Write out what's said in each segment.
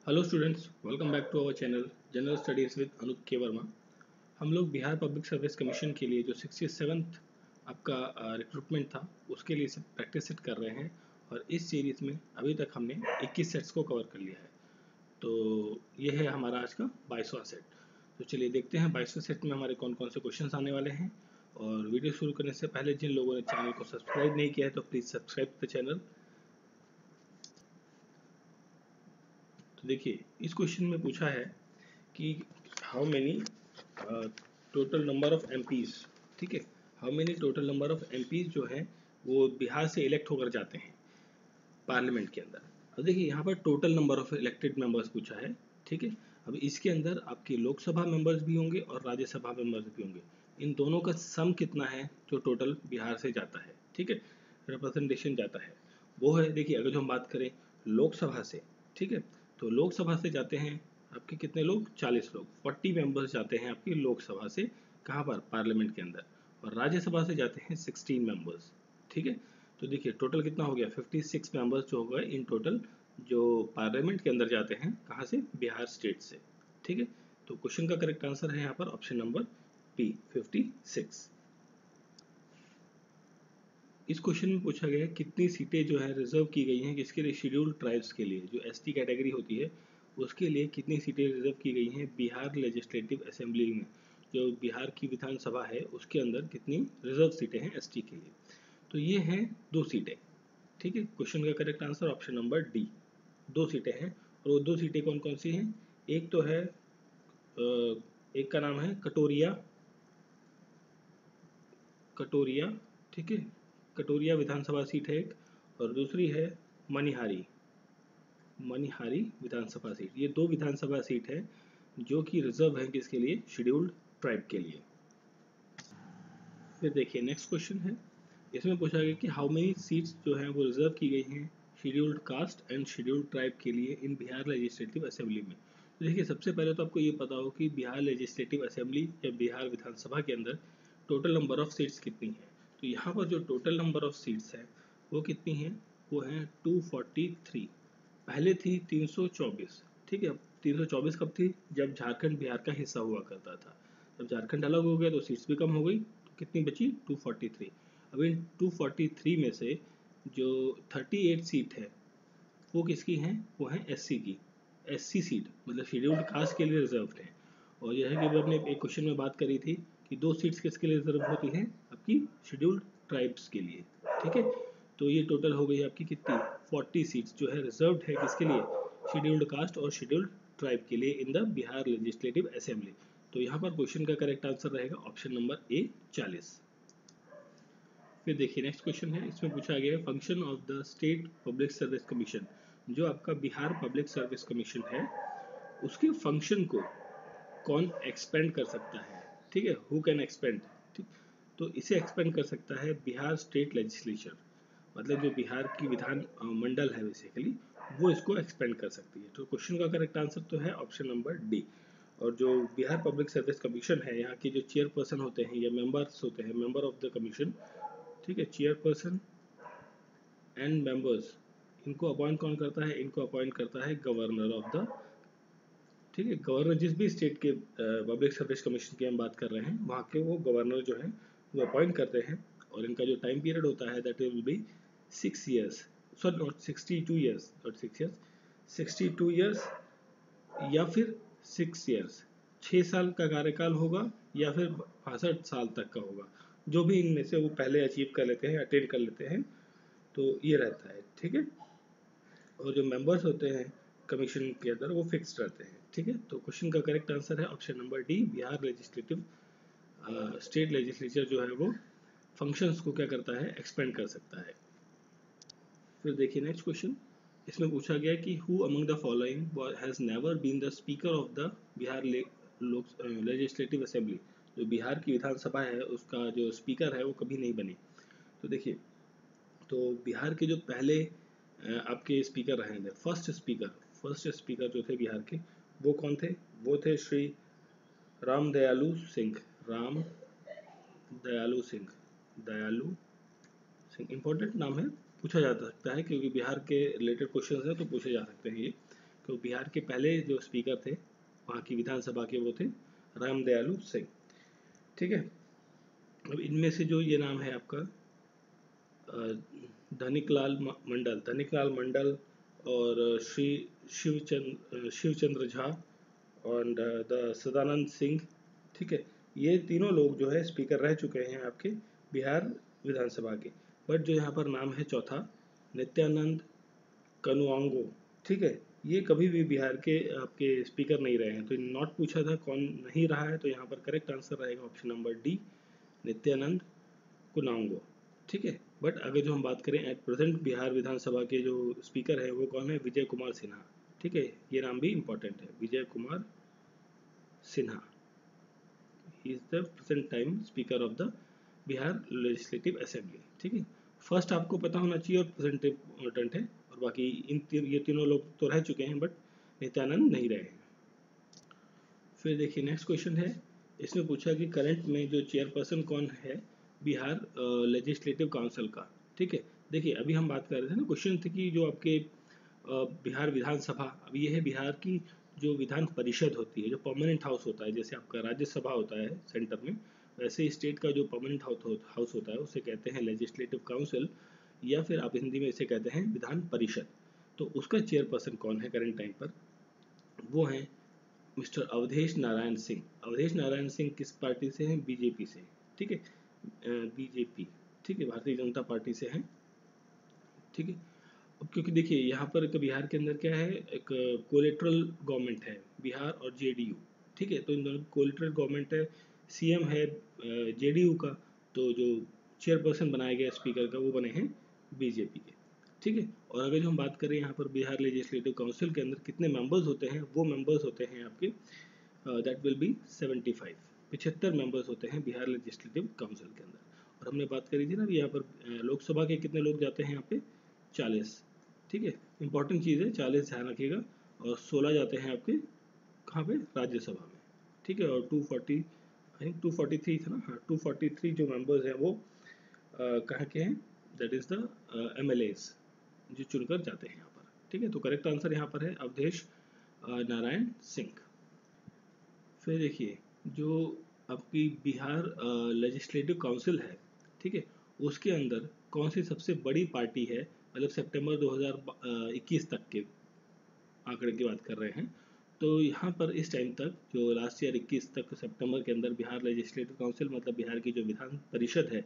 Hello students, welcome back to our channel general studies with Anoop K Verma. हम लोग Bihar public service commission के लिए जो 67th आपका रिक्रूटमेंट था उसके लिए सब प्रैक्टिस सेट कर रहे हैं और इस सीरीज़ में अभी तक हमने 21 सेट्स को कवर कर लिया है। तो ये है हमारा आज का 22वां सेट। तो चलिए देखते हैं 22वें सेट में हमारे कौन कौन से क्वेश्चन आने वाले हैं। और वीडियो शुरू करने से पहले जिन लोगों ने चैनल को सब्सक्राइब नहीं किया है तो प्लीज़ सब्सक्राइब द चैनल। तो देखिए इस क्वेश्चन में पूछा है कि how many total number of MPs, ठीक है, how many total number of MPs जो हैं वो बिहार से इलेक्ट होकर जाते हैं पार्लियामेंट के अंदर। अब देखिए यहाँ पर total number of elected members पूछा है, ठीक है। अब इसके अंदर आपके लोकसभा मेंबर्स भी होंगे और राज्यसभा मेंबर्स भी होंगे। इन दोनों का सम कितना है जो टोटल बिहार से जाता है, ठीक है, रिप्रेजेंटेशन जाता है वो है। देखिए अगर जो हम बात करें लोकसभा से, ठीक है, तो लोकसभा से जाते हैं आपके कितने लोग, 40 लोग, 40 मेंबर्स जाते हैं आपकी लोकसभा से, कहाँ पर, पार्लियामेंट के अंदर। और राज्यसभा से जाते हैं 16 मेंबर्स, ठीक है। तो देखिए टोटल कितना हो गया, 56 मेंबर्स जो हो गए इन टोटल जो पार्लियामेंट के अंदर जाते हैं, कहाँ से, बिहार स्टेट से, ठीक है। तो क्वेश्चन का करेक्ट आंसर है यहाँ पर ऑप्शन नंबर बी, 56। इस क्वेश्चन में पूछा गया है कितनी सीटें जो है रिजर्व की गई हैं किसके लिए, शेड्यूल्ड ट्राइब्स के लिए, जो एसटी कैटेगरी होती है उसके लिए कितनी सीटें रिजर्व की गई हैं बिहार लेजिस्लेटिव असेंबली में। जो बिहार की विधानसभा है उसके अंदर कितनी रिजर्व सीटें हैं एसटी के लिए। तो ये हैं 2 सीटें, ठीक है। क्वेश्चन का correct answer option number D, 2 सीटें हैं। और वो 2 सीटें कौन कौन सी हैं, एक तो है एक का नाम है कटोरिया, कटोरिया, ठीक है, कटोरिया विधानसभा सीट है एक, और दूसरी है मनिहारी, मनिहारी विधानसभा सीट। ये 2 विधानसभा सीट है जो कि रिजर्व है किसके लिए, शेड्यूल्ड ट्राइब के लिए। फिर देखिए नेक्स्ट क्वेश्चन है, इसमें पूछा गया कि हाउ मेनी सीट्स जो हैं वो रिजर्व की गई हैं scheduled caste and scheduled tribe के लिए इन बिहार लेजिस्लेटिव असेंबली में। तो देखिए सबसे पहले तो आपको ये पता हो कि बिहार लेजिस्लेटिव असेंबली या बिहार विधानसभा के अंदर टोटल नंबर ऑफ सीट्स कितनी हैं। तो यहाँ पर जो टोटल नंबर ऑफ सीट्स है वो कितनी हैं, वो हैं 243। पहले थी 324, ठीक है। अब 324 कब थी, जब झारखंड बिहार का हिस्सा हुआ करता था। जब झारखंड अलग हो गया तो सीट्स भी कम हो गई, तो कितनी बची, 243। अब इन 243 में से जो 38 सीट है वो किसकी हैं, वो हैं एससी की, एससी सीट मतलब शेड्यूल्ड कास्ट के लिए रिजर्व है। और यह है कि अभी हमने एक क्वेश्चन में बात करी थी कि 2 सीट्स किसके लिए रिजर्व होती हैं, आपकी शेड्यूल्ड ट्राइब्स के लिए, ठीक है। तो ये टोटल हो गई आपकी कितनी, 40 सीट्स जो है रिजर्व्ड है किसके लिए, शेड्यूल्ड कास्ट और शेड्यूल्ड ट्राइब के लिए in the Bihar legislative assembly. तो यहाँ पर क्वेश्चन का करेक्ट आंसर रहेगा ऑप्शन नंबर ए, 40। फिर देखिए नेक्स्ट क्वेश्चन है, इसमें पूछा गया है function of the state public service commission. जो आपका बिहार पब्लिक सर्विस कमीशन है उसके फंक्शन को कौन एक्सपेंड कर सकता है, ठीक है, हु कैन एक्सपेंड, ठीक। तो इसे एक्सपेंड कर सकता है बिहार स्टेट लेजिस्लेचर, मतलब जो बिहार की विधान मंडल है बेसिकली वो इसको एक्सपेंड कर सकती है। तो क्वेश्चन का करेक्ट आंसर तो है ऑप्शन नंबर डी। और जो बिहार पब्लिक सर्विस कमीशन है यहाँ के जो चेयरपर्सन होते हैं या मेंबर्स होते हैं, मेंबर ऑफ द कमीशन, ठीक है, चेयरपर्सन एंड मेंबर्स, इनको अपॉइंट कौन करता है, इनको अपॉइंट करता है गवर्नर ऑफ द, ठीक है। गवर्नर जिस भी स्टेट के पब्लिक सर्विस कमीशन की हम बात कर रहे हैं वहाँ के वो गवर्नर जो है वो अपॉइंट करते हैं। और इनका जो टाइम पीरियड होता है that will be 6 years, sorry not 62 years, not 6 years, 62 years या फिर 6 ईयर्स, 6 साल का कार्यकाल होगा या फिर 62 साल तक का होगा, जो भी इनमें से वो पहले अचीव कर लेते हैं, अटेंड कर लेते हैं, तो ये रहता है, ठीक है। और जो मेंबर्स होते हैं कमीशन के अंदर वो फिक्स्ड रहते हैं, ठीक है। तो क्वेश्चन का करेक्ट आंसर है option number D, Bihar legislative state legislature जो है वो फंक्शंस को क्या करता है, एक्सपेंड कर सकता है। फिर देखिए नेक्स्ट क्वेश्चन, इसमें पूछा गया कि who among the following has never been the speaker of the Bihar legislative assembly. जो बिहार की विधानसभा है उसका जो स्पीकर है वो कभी नहीं बने। तो देखिए, तो बिहार के जो पहले आपके स्पीकर रहे थे, फर्स्ट स्पीकर जो थे बिहार के वो कौन थे, वो थे श्री राम दयालु सिंह, राम दयालु सिंह, दयालु सिंह इंपॉर्टेंट नाम है, पूछा जा सकता है क्योंकि बिहार के रिलेटेड क्वेश्चंस हैं तो पूछे जा सकते हैं ये, तो बिहार के पहले जो स्पीकर थे वहाँ की विधानसभा के वो थे रामदयालु सिंह। ठीक है, अब इनमें से जो ये नाम है आपका धनिकलाल मंडल और श्री शिवचंद्र झा और द सदानंद सिंह, ठीक है, ये तीनों लोग जो है स्पीकर रह चुके हैं आपके बिहार विधानसभा के। बट जो यहाँ पर नाम है चौथा, नित्यानंद कनुआंगो, ठीक है, ये कभी भी बिहार के आपके स्पीकर नहीं रहे हैं। तो नॉट पूछा था कौन नहीं रहा है, तो यहाँ पर करेक्ट आंसर रहेगा option number D, Nityanand Kanungo. ठीक है, बट अगर जो हम बात करें एट प्रेजेंट बिहार विधानसभा के जो स्पीकर है वो कौन है, विजय कुमार सिन्हा। ठीक है, ये नाम भी इम्पोर्टेंट है, Vijay Kumar Sinha, he is the present time speaker of the Bihar legislative assembly. ठीक है, फर्स्ट आपको पता होना चाहिए और प्रेजेंट इम्पोर्टेंट है, और बाकी ये तीनों लोग तो रह चुके हैं बट नित्यानंद नहीं रहे हैं। फिर देखिए नेक्स्ट क्वेश्चन है, इसमें पूछा कि करंट में जो चेयरपर्सन कौन है बिहार लेजिस्लेटिव काउंसिल का। ठीक है, देखिए अभी हम बात कर रहे थे ना, क्वेश्चन थे कि जो आपके बिहार विधानसभा, अब ये है बिहार की जो विधान परिषद होती है, जो परमानेंट हाउस होता है, जैसे आपका राज्यसभा होता है सेंटर में, वैसे ही स्टेट का जो परमानेंट हाउस होता है उसे कहते हैं लेजिस्लेटिव काउंसिल, या फिर आप हिंदी में इसे कहते हैं विधान परिषद। तो उसका चेयरपर्सन कौन है करंट टाइम पर, वो है मिस्टर अवधेश नारायण सिंह। अवधेश नारायण सिंह किस पार्टी से हैं, बीजेपी से। ठीक है, बीजेपी, ठीक है, भारतीय जनता पार्टी से हैं। ठीक है, अब क्योंकि देखिए यहाँ पर बिहार के अंदर क्या है, एक कोलेट्रल गवर्नमेंट है बिहार और जेडीयू। ठीक है, तो इन दोनों कोलेट्रल गवर्नमेंट है, सीएम है जेडीयू का, तो जो चेयरपर्सन बनाया गया स्पीकर का वो बने हैं बीजेपी के। ठीक है, और अगर जो हम बात करें यहाँ पर बिहार लेजिस्लेटिव काउंसिल के अंदर कितने मेंबर्स होते हैं, वो मेंबर्स होते हैं आपके दैट विल बी 75, 75 मेंबर्स होते हैं बिहार लेजिस्लेटिव काउंसिल के अंदर। और हमने बात करी थी ना यहाँ पर लोकसभा के कितने लोग जाते हैं यहाँ पे, 40। ठीक है, इंपॉर्टेंट चीज़ है, 40 ध्यान रखिएगा, और 16 जाते हैं आपके कहाँ पे, राज्यसभा में। ठीक है, और 240 आई थिंक 243 था ना, हाँ 243 जो मेंबर्स हैं वो कहाँ के हैं, दैट इज़ द MLAs जो चुनकर जाते हैं यहाँ पर। ठीक है, तो करेक्ट आंसर यहाँ पर है अवधेश नारायण सिंह। फिर देखिए जो आपकी बिहार लेजिस्लेटिव काउंसिल है, ठीक है, उसके अंदर कौन सी सबसे बड़ी पार्टी है, मतलब सितंबर 2021 तक के आंकड़े की बात कर रहे हैं। तो यहाँ पर इस टाइम तक जो लास्ट ईयर 21 तक सितंबर के अंदर बिहार लेजिस्लेटिव काउंसिल मतलब बिहार की जो विधान परिषद है,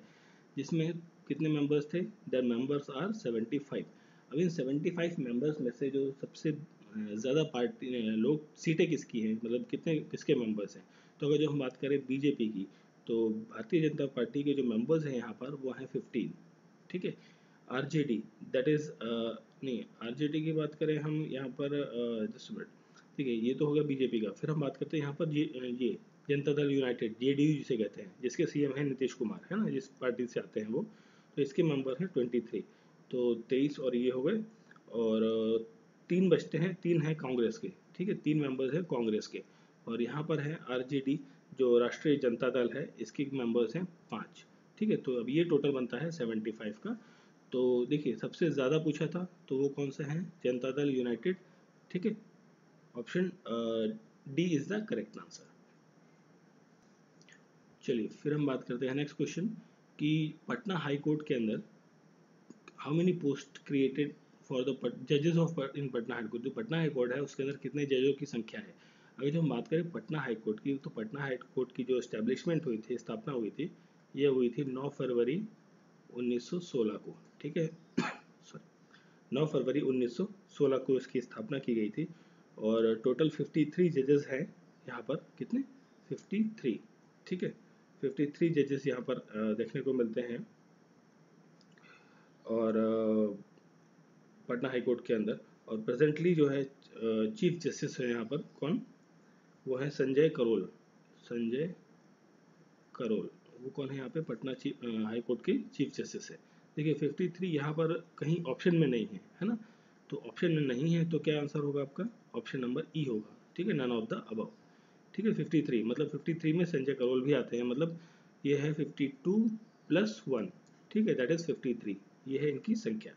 जिसमें कितने मेंबर्स थे, द मेंबर्स आर 75। अब इन 75 मेंबर्स में से जो सबसे ज़्यादा पार्टी लोग सीटें किसकी हैं, मतलब कितने किसके मेंबर्स हैं, तो अगर जो हम बात करें बीजेपी की, तो भारतीय जनता पार्टी के जो मेंबर्स हैं यहाँ पर वो हैं 15। ठीक है, आरजेडी दैट इज़ नहीं, आरजेडी की बात करें हम यहाँ पर जस्ट मिनट, ठीक है, ये तो हो गया बीजेपी का। फिर हम बात करते हैं यहाँ पर ये जनता दल यूनाइटेड, जेडीयू जिसे कहते हैं, जिसके सीएम हैं नीतीश कुमार, है ना, जिस पार्टी से आते हैं वो, तो इसके मेंबर हैं 23। तो 23 और ये हो गए, और 3 बचते हैं, 3 हैं कांग्रेस के। ठीक है, 3 मेंबर्स हैं कांग्रेस के, और यहाँ पर है आरजेडी जो राष्ट्रीय जनता दल है, इसके मेंबर्स हैं 5। ठीक है, तो अब ये टोटल बनता है 75 का। तो देखिए सबसे ज़्यादा पूछा था तो वो कौन सा है, जनता दल यूनाइटेड। ठीक है, option D is the correct answer. चलिए फिर हम बात करते हैं नेक्स्ट क्वेश्चन कि पटना हाई कोर्ट के अंदर how many post created for the जजेस of in Patna high court. जो पटना हाई कोर्ट है उसके अंदर कितने जजों की संख्या है। अगर जो हम बात करें पटना हाई कोर्ट की, तो पटना हाई कोर्ट की जो एस्टेब्लिशमेंट हुई थी, स्थापना हुई थी, ये हुई थी 9 फरवरी 1916 को। ठीक है, 9 फरवरी 1916 को इसकी स्थापना की गई थी, और टोटल 53 जजेस हैं यहाँ पर, कितने, 53। ठीक है, 53 जजेस यहाँ पर देखने को मिलते हैं, और पटना हाई कोर्ट के अंदर। और प्रेजेंटली जो है चीफ जस्टिस है यहाँ पर कौन, वो है संजय करोल। संजय करोल वो कौन है यहाँ पे, पटना हाई कोर्ट के चीफ जस्टिस है। देखिए 53 यहाँ पर कहीं ऑप्शन में नहीं है ना, तो ऑप्शन में नहीं है तो क्या आंसर होगा आपका, ऑप्शन नंबर ई होगा। ठीक है, नन ऑफ द अबव। ठीक है, 53 मतलब 53 में संजय करोल भी आते हैं, मतलब ये है 52 + 1। ठीक है, दैट इज 53, ये है इनकी संख्या।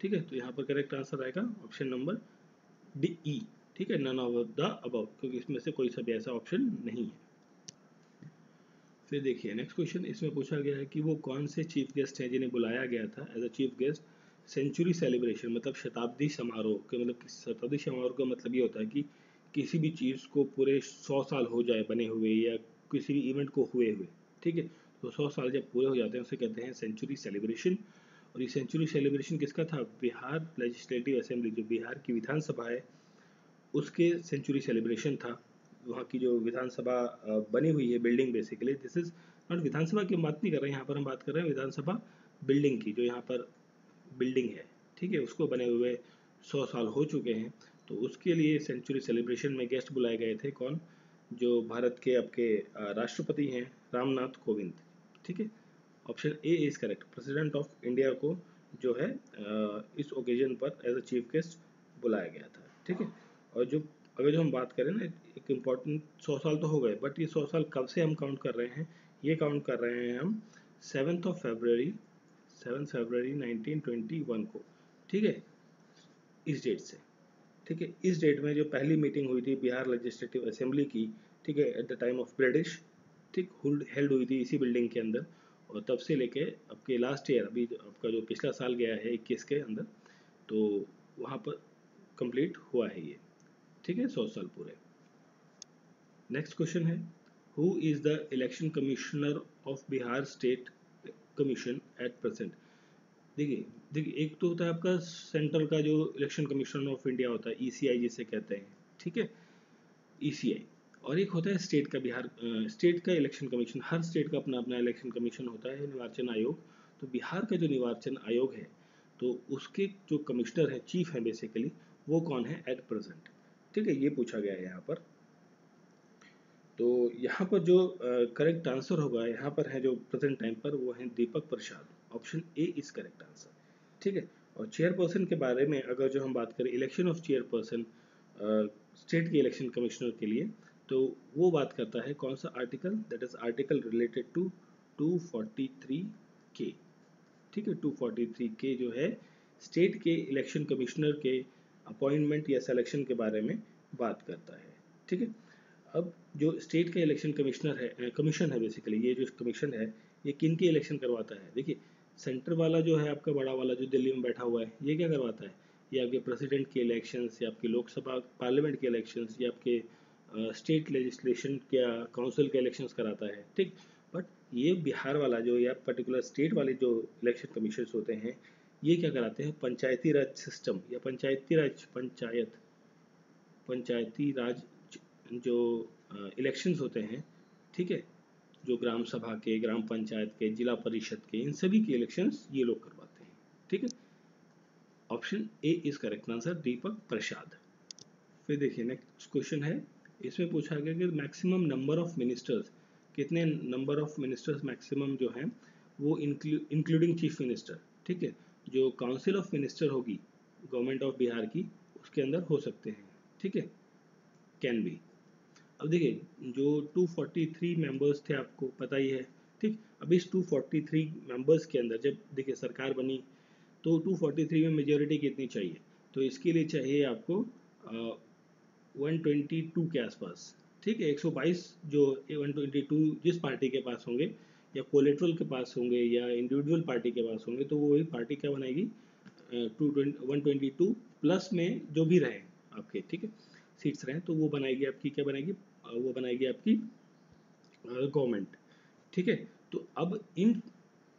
ठीक है, तो यहाँ पर करेक्ट आंसर आएगा ऑप्शन नंबर डी ई। ठीक है, नन ऑफ द अबव, क्योंकि इसमें से कोई सा भी ऐसा ऑप्शन नहीं है। फिर देखिए नेक्स्ट क्वेश्चन, इसमें पूछा गया है कि वो कौन से चीफ गेस्ट हैं जिन्हें बुलाया गया था as a chief guest century celebration, मतलब शताब्दी समारोह के, मतलब शताब्दी समारोह का मतलब ये होता है कि किसी भी चीज़ को पूरे 100 साल हो जाए बने हुए, या किसी भी इवेंट को हुए हुए, ठीक है, तो 100 साल जब पूरे हो जाते हैं उसे कहते हैं सेंचुरी सेलिब्रेशन। और ये सेंचुरी सेलिब्रेशन किसका था? बिहार लेजिस्लेटिव असेंबली, जो बिहार की विधानसभा है उसके सेंचुरी सेलिब्रेशन था। वहाँ की जो विधानसभा बनी हुई है building, basically this is not, विधानसभा की हम बात नहीं कर रहे हैं यहाँ पर, हम बात कर रहे हैं विधानसभा बिल्डिंग की, जो यहाँ पर बिल्डिंग है, ठीक है, उसको बने हुए 100 साल हो चुके हैं। तो उसके लिए सेंचुरी सेलिब्रेशन में गेस्ट बुलाए गए थे, कौन? जो भारत के आपके राष्ट्रपति हैं रामनाथ कोविंद, ठीक है। Option A is correct, president of India को जो है इस ओकेजन पर एज अ चीफ गेस्ट बुलाया गया था, ठीक है। और जो अगर जो हम बात करें ना, एक इम्पॉर्टेंट, 100 साल तो हो गए, बट ये 100 साल कब से हम काउंट कर रहे हैं? ये काउंट कर रहे हैं हम 7 फरवरी 1921 को, ठीक है, इस डेट से, ठीक है। इस डेट में जो पहली मीटिंग हुई थी बिहार लेजिस्लेटिव असेंबली की, ठीक है, at the time of British, ठीक, हेल्ड हुई थी इसी बिल्डिंग के अंदर। और तब से लेके आपके लास्ट ईयर, अभी आपका जो पिछला साल गया है 21 के अंदर, तो वहाँ पर कंप्लीट हुआ है ये, ठीक है, 100 साल पूरे। नेक्स्ट क्वेश्चन है, who is the election commissioner of Bihar state commission at present? देखिए देखिए, एक तो होता है आपका सेंट्रल का जो इलेक्शन कमीशन ऑफ इंडिया होता है, ईसीआई जिसे कहते हैं, ठीक है, ईसीआई। और एक होता है स्टेट का, बिहार स्टेट का इलेक्शन कमीशन, हर स्टेट का अपना अपना इलेक्शन कमीशन होता है, निर्वाचन आयोग। तो बिहार का जो निर्वाचन आयोग है, तो उसके जो कमिश्नर है, चीफ है बेसिकली, वो कौन है एट प्रेजेंट, ठीक है, ये पूछा गया है यहाँ पर। तो यहाँ पर जो करेक्ट आंसर होगा यहाँ पर है, जो प्रेजेंट टाइम पर, वो है Deepak Prasad. Option A is correct answer, ठीक है। और चेयरपर्सन के बारे में अगर जो हम बात करें, इलेक्शन ऑफ चेयरपर्सन स्टेट के इलेक्शन कमिश्नर के लिए, तो वो बात करता है कौन सा article? That is article related to 243 के, ठीक है। 243 के जो है स्टेट के इलेक्शन कमिश्नर के अपॉइंटमेंट या सिलेक्शन के बारे में बात करता है, ठीक है। अब जो स्टेट का इलेक्शन कमिश्नर है, कमीशन है बेसिकली, ये जो कमीशन है ये किन के इलेक्शन करवाता है? देखिए, सेंटर वाला जो है आपका बड़ा वाला जो दिल्ली में बैठा हुआ है, ये क्या करवाता है? ये आपके प्रेसिडेंट के इलेक्शंस, या आपके लोकसभा पार्लियामेंट के इलेक्शंस, या आपके स्टेट लेजिस्लेशन या काउंसिल के इलेक्शंस कराता है, ठीक। बट ये बिहार वाला जो, या पर्टिकुलर स्टेट वाले जो इलेक्शन कमीशन होते हैं, ये क्या कराते हैं? पंचायती राज सिस्टम, या पंचायती राज जो इलेक्शंस होते हैं, ठीक है, जो ग्राम सभा के, ग्राम पंचायत के, जिला परिषद के, इन सभी के इलेक्शंस ये लोग करवाते हैं, ठीक है। Option A is correct answer, Deepak Prasad. फिर देखिए नेक्स्ट क्वेश्चन है, इसमें पूछा गया कि मैक्सिमम नंबर ऑफ मिनिस्टर्स, कितने नंबर ऑफ मिनिस्टर्स मैक्सिमम जो हैं वो इंक्लूडिंग चीफ मिनिस्टर, ठीक है, जो काउंसिल ऑफ मिनिस्टर होगी गवर्नमेंट ऑफ बिहार की, उसके अंदर हो सकते हैं, ठीक है, कैन बी। अब देखिए जो 243 मेंबर्स थे आपको पता ही है, ठीक। अब इस 243 मेंबर्स के अंदर जब देखिए सरकार बनी, तो 243 में मेजोरिटी कितनी चाहिए? तो इसके लिए चाहिए आपको 122 के आसपास, ठीक है। 122 जो 122 जिस पार्टी के पास होंगे, या कोलेट्रल के पास होंगे, या इंडिविजुअल पार्टी के पास होंगे, तो वो वही पार्टी क्या बनाएगी? 122 प्लस में जो भी रहे आपके, ठीक है, सीट्स रहें, तो वो बनाएगी आपकी, क्या बनाएगी? वो बनाएगी आपकी गवर्नमेंट, ठीक है। तो अब इन,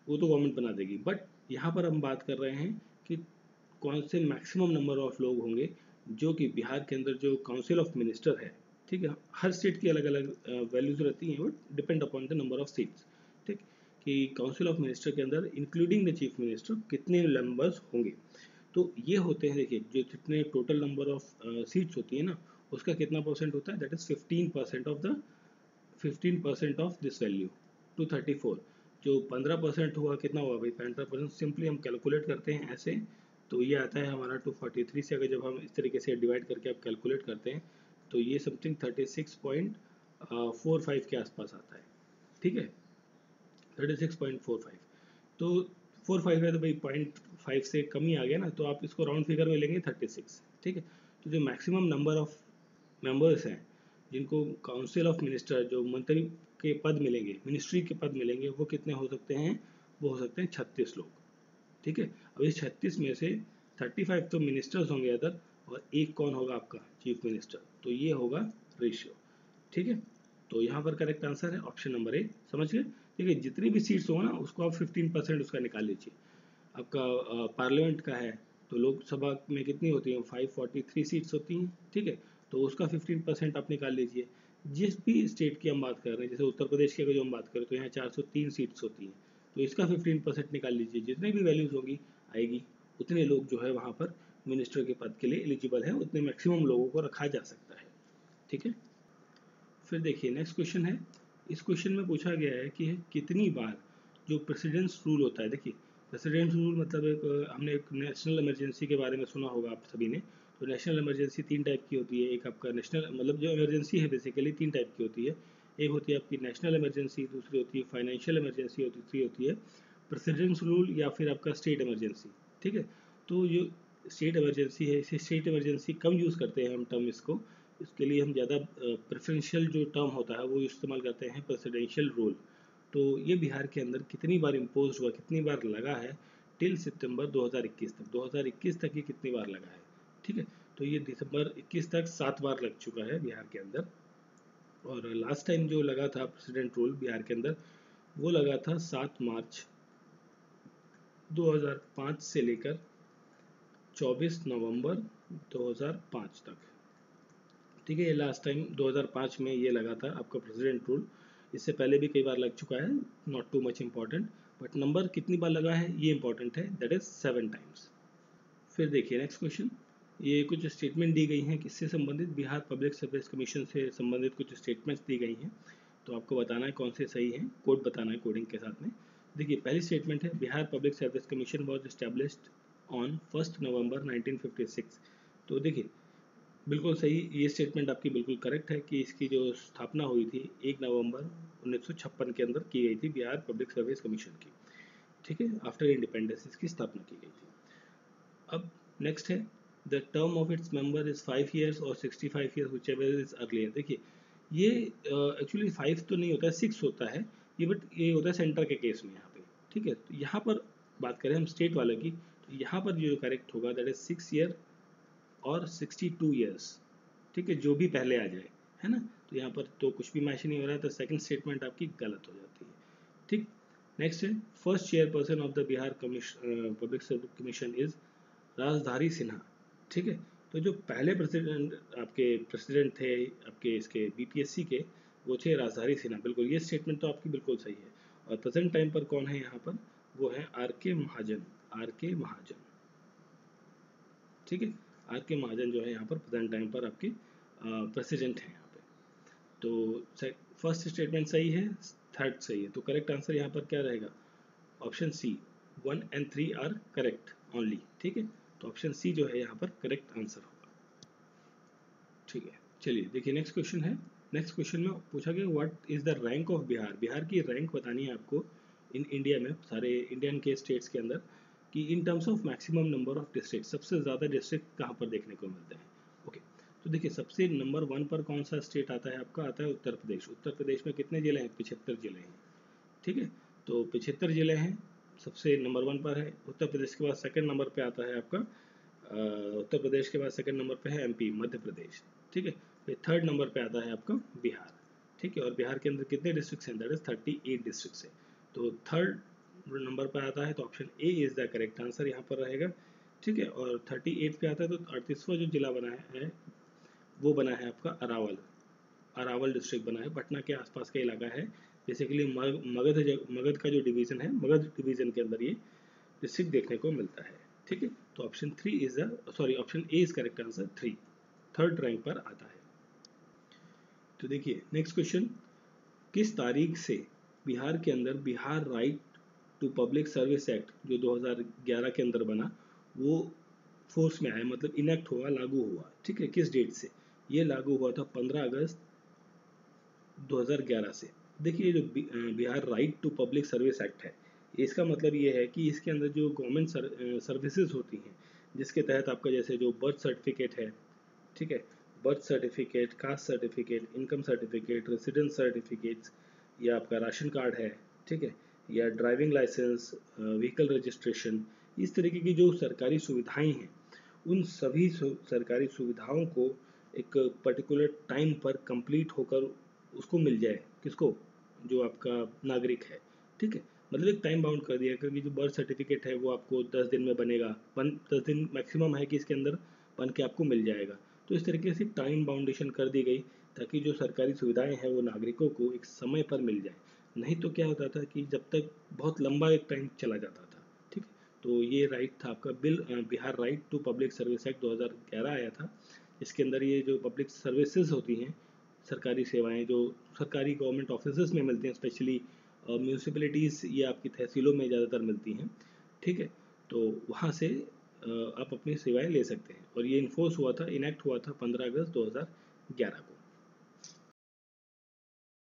वो तो गवर्नमेंट बना देगी, बट यहाँ पर हम बात कर रहे हैं कि कौन से मैक्सिमम नंबर ऑफ लोग होंगे जो कि बिहार के अंदर जो काउंसिल ऑफ मिनिस्टर है, ठीक है, हर स्टेट की अलग अलग वैल्यूज रहती हैं, but depend upon the number of seats, ठीक, कि काउंसिल ऑफ मिनिस्टर के अंदर इंक्लूडिंग द चीफ मिनिस्टर कितने मेंबर्स होंगे। तो ये होते हैं, देखिए जो जितने टोटल नंबर ऑफ सीट्स होती है ना, उसका कितना परसेंट होता है? That is 15% of this value 234। जो 15% हुआ, कितना हुआ भाई? 15% सिंपली हम कैलकुलेट करते हैं ऐसे, तो ये आता है हमारा 243 से, अगर जब हम इस तरीके से डिवाइड करके आप कैलकुलेट करते हैं, तो ये समथिंग 36.45 के आसपास आता है, ठीक है, 36.45। तो 45 है तो भाई 0.5 से कम ही आ गया ना, तो आप इसको राउंड फिगर में लेंगे 36, ठीक है। तो जो मैक्सिमम नंबर ऑफ मेंबर्स हैं जिनको काउंसिल ऑफ मिनिस्टर जो मंत्री के पद मिलेंगे, मिनिस्ट्री के पद मिलेंगे, वो कितने हो सकते हैं? वो हो सकते हैं 36 लोग। ठीक है, अब इस 36 में से 35 तो मिनिस्टर्स होंगे अदर, और एक कौन होगा? आपका चीफ मिनिस्टर। तो ये होगा रेशियो। ठीक है, तो यहाँ पर करेक्ट आंसर है ऑप्शन नंबर ए। समझ गए? देखिए जितनी भी सीट्स होगा ना उसको आप 15% उसका निकाल लीजिए। आपका पार्लियामेंट का है तो लोकसभा में कितनी होती है? 543 सीट्स होती हैं। ठीक है, तो उसका 15% आप निकाल लीजिए। जिस भी स्टेट की हम बात कर रहे हैं, जैसे उत्तर प्रदेश की अगर जो हम बात करें तो यहाँ 403 सीट्स होती हैं, तो इसका 15% निकाल लीजिए। जितने भी वैल्यूज होगी आएगी, उतने लोग जो है वहाँ पर मिनिस्टर के पद के लिए एलिजिबल है, उतने मैक्सिमम लोगों को रखा जा सकता है। ठीक है, फिर देखिए नेक्स्ट क्वेश्चन है। इस क्वेश्चन में पूछा गया है कि कितनी बार जो प्रेसिडेंट्स रूल होता है, देखिए प्रेसिडेंट्स रूल मतलब हमने एक नेशनल इमरजेंसी के बारे में सुना होगा आप सभी ने। तो नेशनल इमरजेंसी 3 टाइप की होती है। एक आपका नेशनल मतलब जो इमरजेंसी है बेसिकली 3 टाइप की होती है। एक होती है आपकी नेशनल इमरजेंसी, दूसरी होती है फाइनेंशियल इमरजेंसी और तीसरी होती है प्रेसिडेंट्स रूल या फिर आपका स्टेट इमरजेंसी। ठीक है, तो जो स्टेट इमरजेंसी है, इसे स्टेट इमरजेंसी कम यूज़ करते हैं हम टर्म इसको। इसके लिए हम ज़्यादा प्रेफरेंशियल जो टर्म होता है वो इस्तेमाल करते हैं प्रेसिडेंशियल रूल। तो ये बिहार के अंदर कितनी बार इम्पोज हुआ, कितनी बार लगा है? टिल सितंबर 2021 तक, 2021 तक ये कितनी बार लगा है? ठीक है, तो ये दिसंबर 21 तक 7 बार लग चुका है बिहार के अंदर। और लास्ट टाइम जो लगा था प्रेसिडेंट रूल बिहार के अंदर, वो लगा था 7 मार्च 2005 से लेकर 24 नवंबर 2005 तक। ठीक है, ये लास्ट टाइम 2005 में ये लगा था आपका प्रेसिडेंट रूल। इससे पहले भी कई बार लग चुका है, not too much important, but number कितनी बार लगा है ये इंपॉर्टेंट है, दैट इज 7 टाइम्स। फिर देखिए नेक्स्ट क्वेश्चन। ये कुछ स्टेटमेंट दी गई हैं, किससे संबंधित? बिहार पब्लिक सर्विस कमीशन से संबंधित कुछ स्टेटमेंट्स दी गई हैं, तो आपको बताना है कौन से सही हैं, कोड बताना है कोडिंग के साथ में। देखिए पहली स्टेटमेंट है, Bihar public service commission was established on 1 नवंबर 1956। तो देखिए बिल्कुल सही, ये स्टेटमेंट आपकी बिल्कुल करेक्ट है कि इसकी जो स्थापना हुई थी 1 नवंबर 1956 के अंदर की गई थी बिहार पब्लिक सर्विस कमीशन की। ठीक है, आफ्टर इंडिपेंडेंस इसकी स्थापना की गई थी। अब नेक्स्ट है, the term of its member is 5 years और 65 ईयर्स व्हिचएवर इज अर्लियर। देखिए ये एक्चुअली 5 तो नहीं होता है, 6 होता है ये, बट ये होता है सेंटर के केस में यहाँ पे। ठीक है, तो यहाँ पर बात करें हम स्टेट वाले की, तो यहाँ पर जो करेक्ट होगा दैट इज 6 ईयर और 62 ईयर्स। ठीक है, जो भी पहले आ जाए, है ना। तो यहाँ पर तो कुछ भी मैच नहीं हो रहा है, तो सेकंड स्टेटमेंट आपकी गलत हो जाती है। ठीक, नेक्स्ट है, first chairperson of the Bihar public service commission is Rajdhari Sinha. ठीक है, तो जो पहले प्रेसिडेंट थे आपके इसके बीपीएससी के, वो थे राजधारी सिन्हा। बिल्कुल ये स्टेटमेंट तो आपकी बिल्कुल सही है। और प्रेजेंट टाइम पर कौन है यहाँ पर? वो है आर के महाजन, आर के महाजन। ठीक है, आर के महाजन जो है यहाँ पर प्रेजेंट टाइम पर आपके प्रेसिडेंट हैं यहाँ पे। तो फर्स्ट स्टेटमेंट सही है, थर्ड सही है, तो करेक्ट आंसर यहाँ पर क्या रहेगा? Option C, 1 and 3 are correct only. ठीक है, तो ऑप्शन सी जो है यहाँ पर करेक्ट आंसर होगा। ठीक है, चलिए देखिए नेक्स्ट क्वेश्चन है। नेक्स्ट क्वेश्चन में पूछा गया what is the rank of Bihar. Bihar की रैंक बतानी है आपको इन इंडिया में, सारे इंडियन के स्टेट्स के अंदर, कि in terms of maximum number of district, सबसे ज़्यादा डिस्ट्रिक्ट कहाँ पर देखने को मिलते हैं। ओके, तो देखिए सबसे नंबर 1 पर कौन सा स्टेट आता है आपका? आता है उत्तर प्रदेश। उत्तर प्रदेश में कितने जिले हैं? 75 जिले हैं। ठीक है, तो 75 जिले हैं, सबसे नंबर 1 पर है। उत्तर प्रदेश के बाद सेकंड नंबर पे आता है आपका उत्तर प्रदेश के बाद सेकंड नंबर पे है एमपी, मध्य प्रदेश। ठीक है, फिर थर्ड नंबर पे आता है आपका बिहार। ठीक है, और बिहार के अंदर कितने डिस्ट्रिक्ट हैं? दैट इज 38 डिस्ट्रिक्ट है। तो थर्ड नंबर पर आता है, तो option A is the correct answer यहाँ पर रहेगा। ठीक है, और 38 पे आता है तो 38वां जो जिला बना है वो बना है आपका अरावल। अरावल डिस्ट्रिक्ट बना है, पटना के आसपास का इलाका है। बेसिकली मगध का जो डिवीजन है, मगध डिवीजन के अंदर ये डिस्ट्रिक्ट देखने को मिलता है। ठीक है, तो option 3 is the sorry option A is correct answer, 3 third rank पर आता है। तो देखिए नेक्स्ट क्वेश्चन, किस तारीख से बिहार के अंदर Bihar right to public service act जो 2011 के अंदर बना वो फोर्स में आया, मतलब इनेक्ट हुआ, लागू हुआ। ठीक है, किस डेट से? ये लागू हुआ था 15 अगस्त 2011 से। देखिए जो Bihar right to public service act है, इसका मतलब ये है कि इसके अंदर जो गवर्नमेंट सर्विसेज होती हैं, जिसके तहत आपका जैसे जो बर्थ सर्टिफिकेट है, ठीक है, birth certificate, caste certificate, income certificate, residence certificates, या आपका राशन कार्ड है, ठीक है, या ड्राइविंग लाइसेंस, व्हीकल रजिस्ट्रेशन, इस तरीके की जो सरकारी सुविधाएं हैं उन सभी सरकारी सुविधाओं को एक पर्टिकुलर टाइम पर कंप्लीट होकर उसको मिल जाए, किसको, जो आपका नागरिक है, ठीक है। मतलब एक टाइम बाउंड कर दिया, क्योंकि जो बर्थ सर्टिफिकेट है वो आपको 10 दिन में बनेगा, 10 दिन मैक्सिमम है कि इसके अंदर बन के आपको मिल जाएगा। तो इस तरीके से टाइम बाउंडेशन कर दी गई ताकि जो सरकारी सुविधाएं हैं वो नागरिकों को एक समय पर मिल जाए। नहीं तो क्या होता था कि जब तक बहुत लंबा एक टाइम चला जाता था, ठीक है। तो ये राइट था आपका bill, Bihar right to public service act 2011 आया था। इसके अंदर ये जो पब्लिक सर्विसेज होती हैं, सरकारी सेवाएं जो सरकारी गवर्नमेंट ऑफिस में मिलती हैं, स्पेशली म्यूनसिपैलिटीज़ या आपकी तहसीलों में ज़्यादातर मिलती हैं, ठीक है। तो वहाँ से आप अपनी सेवाएं ले सकते हैं, और ये इन्फोर्स हुआ था, इनेक्ट हुआ था 15 अगस्त 2011 को।